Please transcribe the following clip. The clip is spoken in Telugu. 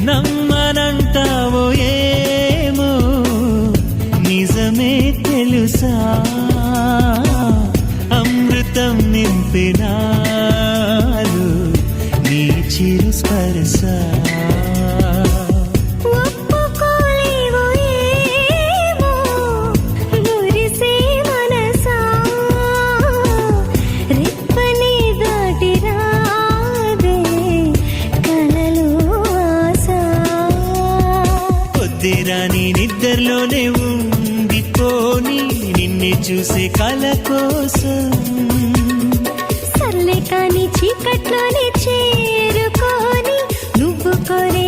నమ్మనంటావో ఏమో నిజమే తెలుసా అమృతం నింపినారు నీ చిరు స్పర్శ నీ నిద్రలోనే ఉండిపోని నిన్నే చూసే కల కోసం సర్లే కానీ చీకట్లోనే చేరుకొని నువ్వు కోరే